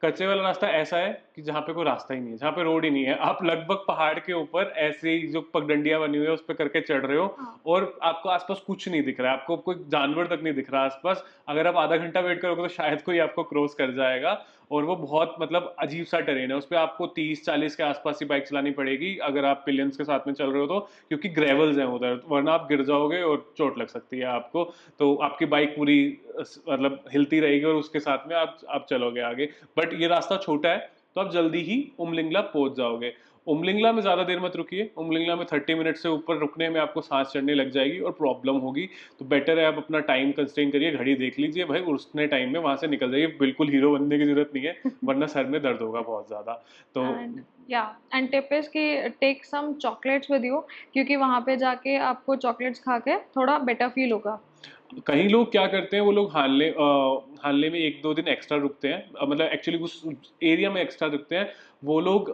कच्चे वाला रास्ता ऐसा है कि जहाँ पे कोई रास्ता ही नहीं है, जहाँ पे रोड ही नहीं है, आप लगभग पहाड़ के ऊपर ऐसे ही जो पगडंडियां बनी हुई है उस पर करके चढ़ रहे हो, और आपको आसपास कुछ नहीं दिख रहा है, आपको कोई जानवर तक नहीं दिख रहा आसपास। अगर आप आधा घंटा वेट करोगे तो शायद कोई आपको क्रॉस कर जाएगा। और वो बहुत मतलब अजीब सा टेरेन है, उस पर आपको 30-40 के आसपास ही बाइक चलानी पड़ेगी अगर आप पिलियंस के साथ में चल रहे हो तो, क्योंकि ग्रेवल्स हैं उधर, वरना आप गिर जाओगे और चोट लग सकती है आपको। तो आपकी बाइक पूरी मतलब हिलती रहेगी और उसके साथ में आप चलोगे आगे। बट ये रास्ता छोटा है तो आप जल्दी ही उमलिंगला पहुंच जाओगे। उमलिंगला में ज़्यादा देर मत रुकिए, उमलिंगला में 30 मिनट से ऊपर रुकने में आपको सांस चढ़ने लग जाएगी और प्रॉब्लम होगी। तो बेटर है आप अपना टाइम कंस्ट्रेन करिए, घड़ी देख लीजिए भाई, उतने टाइम में वहाँ से निकल जाइए। बिल्कुल हीरो बनने की जरूरत नहीं है, वरना सर में दर्द होगा बहुत ज़्यादा। तो एंड या एंड टिप इज कि take some chocolates with you, क्योंकि वहाँ पे जाके आपको चॉकलेट्स खा के थोड़ा बेटर फील होगा। कई लोग क्या करते हैं, वो लोग हानले में 1-2 दिन एक्स्ट्रा रुकते हैं, मतलब एक्चुअली उस एरिया में एक्स्ट्रा रुकते हैं। वो लोग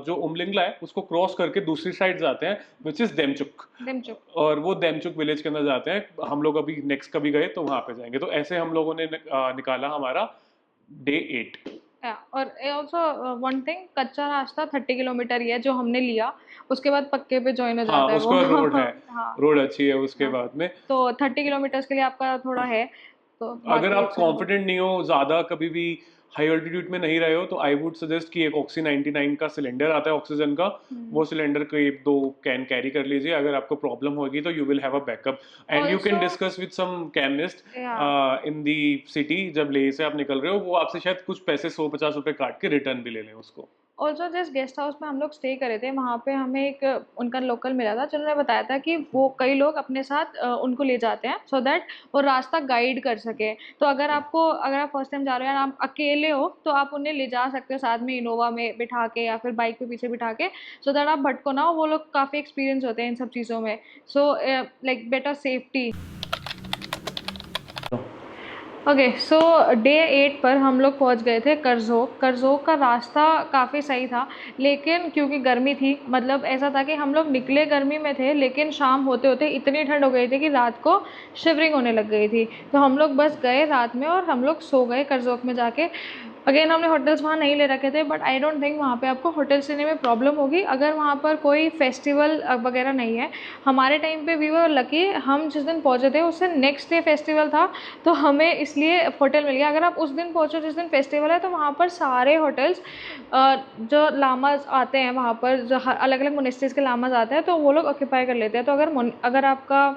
जो उमलिंगला है उसको क्रॉस करके दूसरी साइड जाते हैं, विच इज देमचुक। दिमचुक। और वो देमचुक विलेज के अंदर जाते हैं। हम लोग अभी नेक्स्ट कभी गए तो वहां पे जाएंगे। तो ऐसे हम लोगों ने निकाला हमारा डे 8। या और ऑल्सो वन थिंग, कच्चा रास्ता 30 किलोमीटर ही है जो हमने लिया, उसके बाद पक्के पे ज्वाइन हो हाँ, जाता है वो। उसका रोड है, हाँ रोड अच्छी है उसके हाँ। बाद में। तो 30 किलोमीटर्स के लिए आपका थोड़ा है, तो अगर बाकी आप इट्स गुड। कॉन्फिडेंट नहीं हो, ज़्यादा कभी भी हाई ऑल्टीट्यूड में नहीं रहे हो, तो आई वुड सजेस्ट कि एक ऑक्सी 99 का सिलेंडर आता है ऑक्सीजन का, वो सिलेंडर के 2 कैन कैरी कर लीजिए। अगर आपको प्रॉब्लम होगी तो you will have a backup and you can also discuss with some chemist या इन दी सिटी। जब लेह से आप निकल रहे हो, वो आपसे शायद कुछ पैसे 100-50 रुपए काट के रिटर्न भी ले लें उसको। ऑल्सो जिस गेस्ट हाउस में हम लोग स्टे करे थे वहाँ पे हमें एक उनका लोकल मिला था जिन्होंने बताया था कि वो कई लोग अपने साथ उनको ले जाते हैं सो दैट वो रास्ता गाइड कर सके। तो अगर आप फर्स्ट टाइम जा रहे हो या आप अकेले हो तो आप उन्हें ले जा सकते हो साथ में इनोवा में बिठा के या फिर बाइक पे पीछे बिठा के, सो दैट आप भटको ना हो। वो लोग काफ़ी एक्सपीरियंस होते हैं इन सब चीज़ों में, so like better safety. Okay so day 8 पर हम लोग पहुंच गए थे करजोक। करजोक का रास्ता काफ़ी सही था, लेकिन क्योंकि गर्मी थी, मतलब ऐसा था कि हम लोग निकले गर्मी में थे लेकिन शाम होते होते इतनी ठंड हो गई थी कि रात को शिवरिंग होने लग गई थी। तो हम लोग बस गए रात में और हम लोग सो गए करजोक में जाके। अगेन हमने होटल्स वहाँ नहीं ले रखे थे, बट आई डोंट थिंक वहाँ पे आपको होटल्स लेने में प्रॉब्लम होगी अगर वहाँ पर कोई फेस्टिवल वगैरह नहीं है। हमारे टाइम पे वी वर लकी, हम जिस दिन पहुँचे थे उससे नेक्स्ट डे फेस्टिवल था, तो हमें इसलिए होटल मिल गया। अगर आप उस दिन पहुँचो जिस दिन फेस्टिवल है तो वहाँ पर सारे होटल्स जो लामाज आते हैं वहाँ पर, जो अलग अलग मोनेस्ट्रीज के लामाज आते हैं, तो वो लोग ऑक्यूपाई कर लेते हैं। तो अगर आपका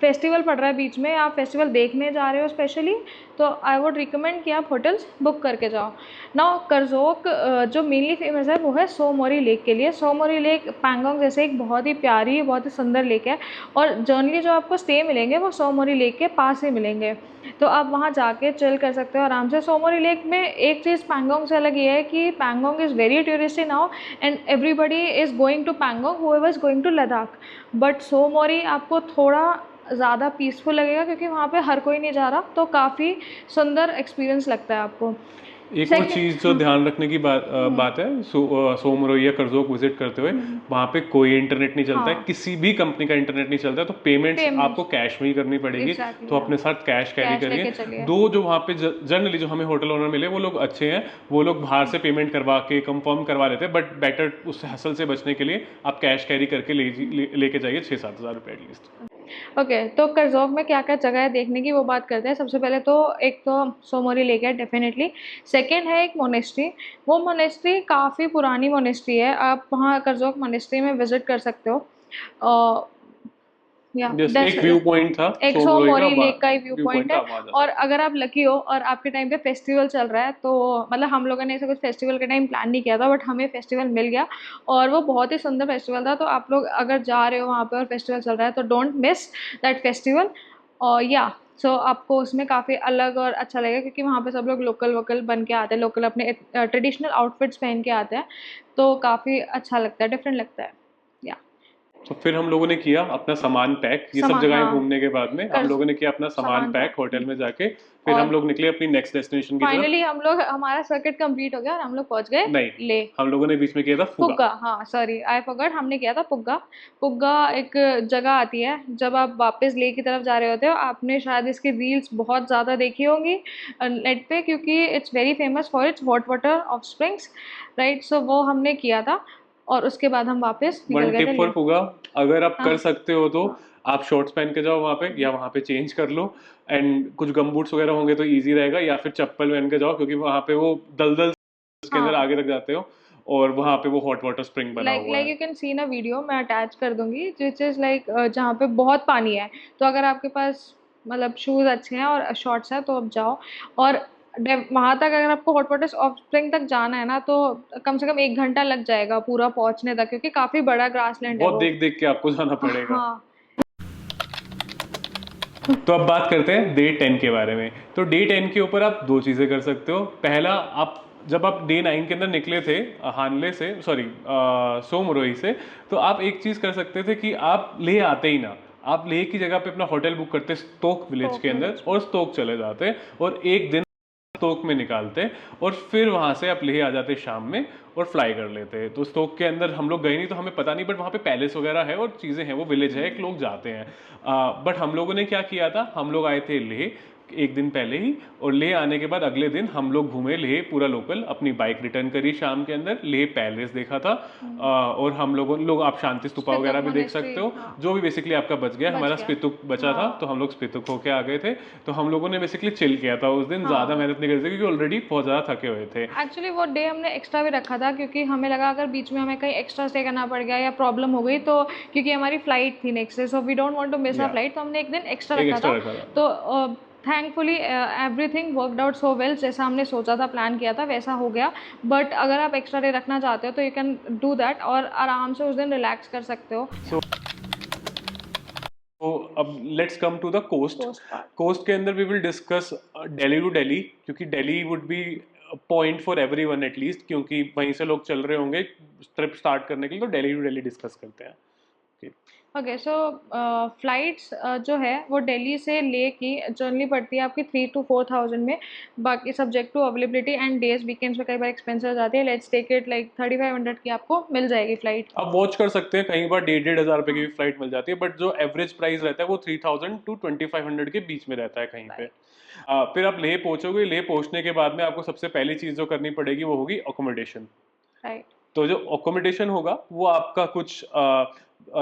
फेस्टिवल पड़ रहा है बीच में, आप फेस्टिवल देखने जा रहे हो स्पेशली, तो आई वुड रिकमेंड कि आप होटल्स बुक करके जाओ। नाउ करजोक जो मेनली फेमस है वो है सो मोरी लेक के लिए। सो मोरी लेक पैंगोंग जैसे एक बहुत ही प्यारी, बहुत ही सुंदर लेक है, और जनरली जो आपको स्टे मिलेंगे वो सो मोरी लेक के पास ही मिलेंगे। तो आप वहाँ जाके चिल कर सकते हो आराम से। सो मोरी लेक में एक चीज़ पैंगोंग से अलग ये है कि Pangong is very touristy now and everybody is going to Pangong whoever is going to Ladakh. But Tso Moriri आपको थोड़ा ज़्यादा पीसफुल लगेगा क्योंकि वहाँ पे हर कोई नहीं जा रहा, तो काफ़ी सुंदर एक्सपीरियंस लगता है आपको। एक और सेकंड। चीज़ जो ध्यान रखने की बात है, सोमरोई या करजोक विजिट करते हुए, वहाँ पे कोई इंटरनेट नहीं चलता है, हाँ किसी भी कंपनी का इंटरनेट नहीं चलता है। तो पेमेंट्स पेमेंट्स आपको कैश में ही करनी पड़ेगी। एग्जैक्टली तो अपने साथ कैश कैरी कैश करिए। लेके चलिए। जो वहाँ पे जनरली जो हमें होटल ओनर मिले वो लोग अच्छे हैं, वो लोग बाहर से पेमेंट करवा के कंफर्म करवा लेते हैं, बट बेटर उस हसल से बचने के लिए आप कैश कैरी करके लेके जाइए 6-7 हज़ार रुपये एटलीस्ट। ओके तो करजोक में क्या क्या जगह है देखने की वो बात करते हैं। सबसे पहले तो एक तो सोमोरी लेक है डेफिनेटली। सेकंड है एक मोनेस्ट्री। वो मोनेस्ट्री काफ़ी पुरानी मोनेस्ट्री है, आप वहाँ करजोक मोनेस्ट्री में विजिट कर सकते हो। या जस्ट एक व्यू पॉइंट था एक सोमरोई का, सोमोरी लेक का ही व्यू व्यू पॉइंट पॉइंट है। था, वहाँ जा और सकते अगर आप लकी हो और आपके टाइम पे फेस्टिवल चल रहा है, तो मतलब हम लोगों ने ऐसा कुछ फेस्टिवल के टाइम प्लान नहीं किया था, बट हमें फेस्टिवल मिल गया और वो बहुत ही सुंदर फेस्टिवल था। तो आप लोग अगर जा रहे हो वहाँ पे और फेस्टिवल चल रहा है तो डोंट मिस दैट फेस्टिवल। और या सो आपको उसमें काफ़ी अलग और अच्छा लगेगा क्योंकि वहाँ पे सब लोग लोकल वोकल बन के आते हैं, लोकल अपने ट्रेडिशनल आउटफिट्स पहन के आते हैं, तो काफ़ी अच्छा लगता है, डिफरेंट लगता है। या तो फिर हम लोगों ने किया अपना सामान पैक। ये सब जगहें हाँ घूमने के बाद में हम कर लोगों ने किया अपना सामान सामान पैक पैक। होटल में जाके। फिर हम और लोग निकले अपनी नेक्स्ट डेस्टिनेशन की तरफ। फाइनली हमारा सर्किट कंप्लीट हो गया और हम लोग पहुंच गए नहीं, ले। हम लोगों ने बीच में किया था फुगा। पुग्गा, हाँ सॉरी आई फॉरगॉट, हमने किया था पुग्गा। पुग्गा एक जगह आती है जब आप वापस ले की तरफ जा रहे होते हो। आपने शायद इसकी रील्स बहुत ज़्यादा देखी होंगी नेट पे, क्योंकि it's very famous for its hot water of springs, right. So वो हमने किया था और उसके बाद हम वापस निकल वन गए टिप थे फॉर ले। फुगा, अगर आप कर हाँ सकते हो तो आप शॉर्ट्स पहन के जाओ वहाँ पे, या वहाँ पे चेंज कर लो। एंड कुछ गम बूट्स वगैरह होंगे तो इजी रहेगा, या फिर चप्पल पहन के जाओ क्योंकि वहाँ पे वो दलदल के अंदर हाँ आगे तक जाते हो और वहाँ पे वो हॉट वाटर स्प्रिंग बना लाइक हुआ लाइक है। यू कैन सी ना वीडियो, मैं अटैच कर दूंगी, विच इज़ लाइक जहाँ पे बहुत पानी है। तो अगर आपके पास मतलब शूज़ अच्छे हैं और शॉर्ट्स हैं तो आप जाओ। और वहां तक अगर आपको हॉट वाटर ऑफ स्प्रिंग तक जाना है ना, तो कम से कम 1 घंटा लग जाएगा पूरा पहुंचने तक, क्योंकि काफी बड़ा ग्रासलैंड है बहुत वो। देख देख के आपको जाना पड़ेगा। हाँ। तो अब बात करते हैं डे 10 के बारे में। तो डे 10 के ऊपर आप दो चीज़ें कर सकते हो। पहला, आप जब आप डे 9 के अंदर निकले थे हानले से, सॉरी सोमरोई से, तो आप एक चीज़ कर सकते थे कि आप लेह आते ही ना, आप लेह की जगह पे अपना होटल बुक करते स्टोक विलेज स्टोक के अंदर विलेज। और स्टोक चले जाते और एक दिन स्टोक में निकालते और फिर वहां से आप लेह आ जाते शाम में और फ्लाई कर लेते। तो स्टोक के अंदर हम लोग गए नहीं तो हमें पता नहीं, बट वहाँ पे पैलेस वगैरह है और चीज़ें हैं, वो विलेज है, एक लोग जाते हैं। बट हम लोगों ने क्या किया था, हम लोग आए थे लेह एक दिन पहले ही, और लेह आने के बाद अगले दिन हम लोग घूमे लेह पूरा लोकल, अपनी बाइक रिटर्न करी शाम के अंदर, लेह पैलेस देखा था। और हम लोग आप शांति स्तूपा स्पितुक वगैरह भी देख मोनेस्ट्री, सकते हो, हाँ। जो भी बेसिकली आपका बच गया। बच हमारा गया। स्पितुक बचा था तो हाँ। हम लोग स्पितुक होके आ गए थे। तो हम लोगों ने बेसिकली चिल किया था उस दिन, ज़्यादा हाँ, मेहनत नहीं करी थी क्योंकि ऑलरेडी बहुत ज़्यादा थके हुए थे। एक्चुअली वो डे हमने एक्स्ट्रा भी रखा था, क्योंकि हमें लगा अगर बीच में हमें कहीं एक्स्ट्रा स्टे करना पड़ गया या प्रॉब्लम हो गई तो, क्योंकि हमारी फ्लाइट थी next day, so we don't want to miss our या फ्लाइट, तो हमने एक दिन एक्स्ट्रा एक रखा एक्स्ट्रा था। रखा था। तो thankfully everything worked out so well, जैसा हमने सोचा था, प्लान किया था, वैसा हो गया। बट अगर आप एक्स्ट्रा डे रखना चाहते हो तो यू कैन डू दैट, और आराम से उस दिन रिलैक्स कर सकते हो। सो तो अब let's come to the coast. Coast part. Coast के अंदर we will discuss Delhi to Delhi, क्योंकि Delhi would be point for everyone at least, क्योंकि वहीं से लोग चल रहे होंगे ट्रिप स्टार्ट करने के लिए। तो दिल्ली टू दिल्ली डिस्कस करते हैं। Okay. ओके, सो फ्लाइट्स जो है वो दिल्ली से ले की जनरली पड़ती है आपकी 3 to 4 thousand में। बाकी subject to availability and days, weekends में कई बार एक्सपेंसिव हो जाती है। लेट्स टेक इट लाइक 3500 की आपको मिल जाएगी फ्लाइट। आप वॉच कर सकते हैं, कई बार 1,500 रुपए की भी फ्लाइट मिल जाती है, बट जो एवरेज प्राइस रहता है वो 3,000 to 2,500 के बीच में रहता है कहीं पे। राइट। फिर आप लेह पहुंचोगे, लेह पहुंचने के बाद में आपको सबसे पहली चीज जो करनी पड़ेगी वो होगी अकोमोडेशन। राइट। तो जो अकोमोडेशन होगा वो आपका कुछ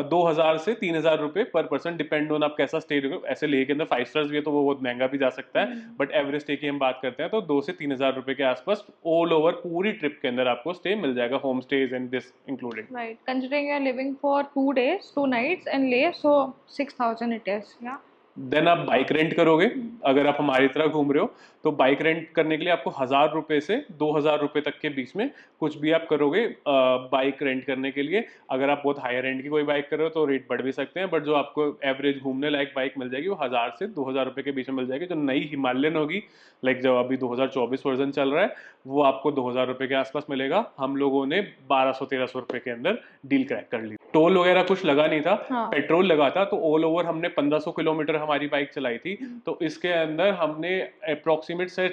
2,000 से 3,000 रुपए पर पर्सन, डिपेंड ऑन आप कैसा स्टे रहोगे। ऐसे लेह के अंदर 5 स्टार्स भी है तो वो बहुत महंगा भी जा सकता है, बट एवरेज स्टे की हम बात करते हैं तो 2,000 से 3,000 रुपए के आसपास ऑल ओवर पूरी ट्रिप के अंदर आपको स्टे मिल जाएगा, home stage and this included. Right, considering you are living for 2 days 2 nights and Leh, so 6,000 it is, yeah. Then आप बाइक रेंट करोगे, अगर आप हमारी तरह घूम रहे हो तो बाइक रेंट करने के लिए आपको 1,000 रुपए से 2,000 रुपए तक के बीच में कुछ भी आप करोगे बाइक रेंट करने के लिए। अगर आप बहुत हायर एंड की कोई बाइक कर रहे हो तो रेट बढ़ भी सकते हैं, बट जो आपको एवरेज घूमने लायक बाइक मिल जाएगी वो 1,000 से 2,000 रुपए के बीच में मिल जाएगी। जो नई हिमालयन होगी, लाइक जो अभी 2024 वर्जन चल रहा है, वो आपको 2,000 रुपए के आसपास मिलेगा। हम लोगों ने 1,200-1,300 रुपए के अंदर डील क्रैक कर ली। टोल वगैरह कुछ लगा नहीं था, हाँ। पेट्रोल लगा था। तो ऑल ओवर हमने 1,500 किलोमीटर हमारी बाइक चलाई थी, तो इसके अंदर हमने अप्रोक्सीमेट से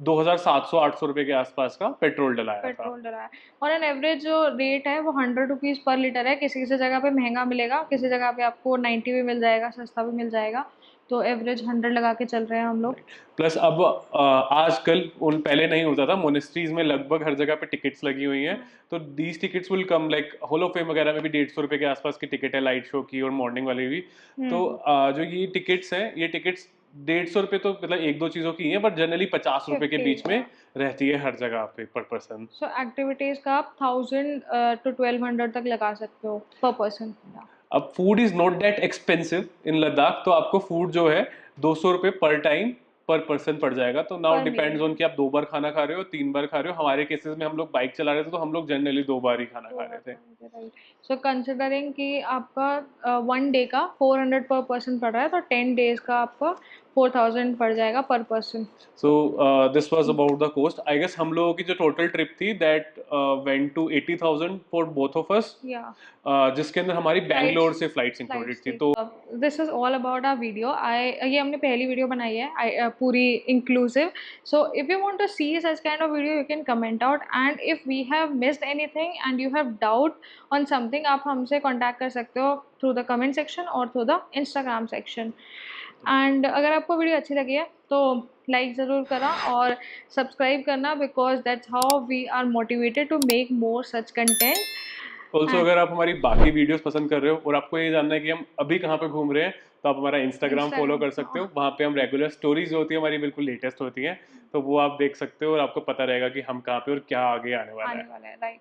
2,700-800 रुपए के आसपास का पेट्रोल डलाया था। पेट्रोल डला है। और एन एवरेज जो रेट है वो 100 रुपीज़ पर लीटर है। किसी किसी जगह पे महंगा मिलेगा, किसी जगह पे आपको 90 भी मिल जाएगा, सस्ता भी मिल जाएगा। तो एवरेज 100 लगा के चल रहे हैं हम लोग। प्लस अब आजकल, उन पहले नहीं होता था, मोनेस्ट्रीज में लगभग हर जगह पे टिकट्स लगी हुई हैं। तो these tickets will come, like hall of fame वगैरह में भी 150 रुपए के आसपास की टिकट है, लाइट शो की और मॉर्निंग वाली भी। तो जो ये टिकट्स हैं, ये टिकट्स 150 रुपए तो मतलब एक दो चीजों की हैं, बट जनरली 50 रुपए के 50, बीच में रहती है हर जगह पे पर पर्सन। सो एक्टिविटीज़ का आप 1000 to 1200 तक लगा सकते हो पर पर्सन। अब food is not that expensive in Ladakh, तो आपको फूड जो है 200 रुपए पर टाइम पर पर्सन पड़ जाएगा। तो नाउ पर डिपेंड्स मील। ऑन कि आप 2 बार खाना खा रहे हो, 3 बार खा रहे हो। हमारे केसेस में हम लोग बाइक चला रहे थे तो हम लोग जनरली 2 बार ही खाना खा रहे थे। राइट। सो कंसिडरिंग कि आपका 1 डे का 400 पर पर्सन पड़ रहा है, तो 10 days का आपका 4000 पड़ जाएगा पर person. So this was about the cost. I guess हम लोगों की जो टोटल ट्रिप थी that went to 80,000 for both of us, या जिसके अंदर हमारी बैंगलोर से फ्लाइट्स इंक्लूडेड थी। तो this is all about our video. ये हमने पहली वीडियो बनाई है पूरी inclusive. So if you want to see such kind of video, you can comment out, and if we have missed anything and you have doubt on something, आप हमसे contact कर सकते हो थ्रू द कमेंट सेक्शन और through the Instagram section. And अगर आपको video अच्छी लगी है तो लाइक ज़रूर करना और सब्सक्राइब करना, because that's how we are motivated to make more such content. Also अगर आप हमारी बाकी वीडियोस पसंद कर रहे हो और आपको ये जानना है कि हम अभी कहाँ पे घूम रहे हैं, तो आप हमारा इंस्टाग्राम फॉलो कर सकते हो। वहाँ पे हम रेगुलर स्टोरीज जो होती है हमारी बिल्कुल लेटेस्ट होती हैं, तो वो आप देख सकते हो और आपको पता रहेगा कि हम कहाँ पे और क्या आगे आने वाला है। राइट।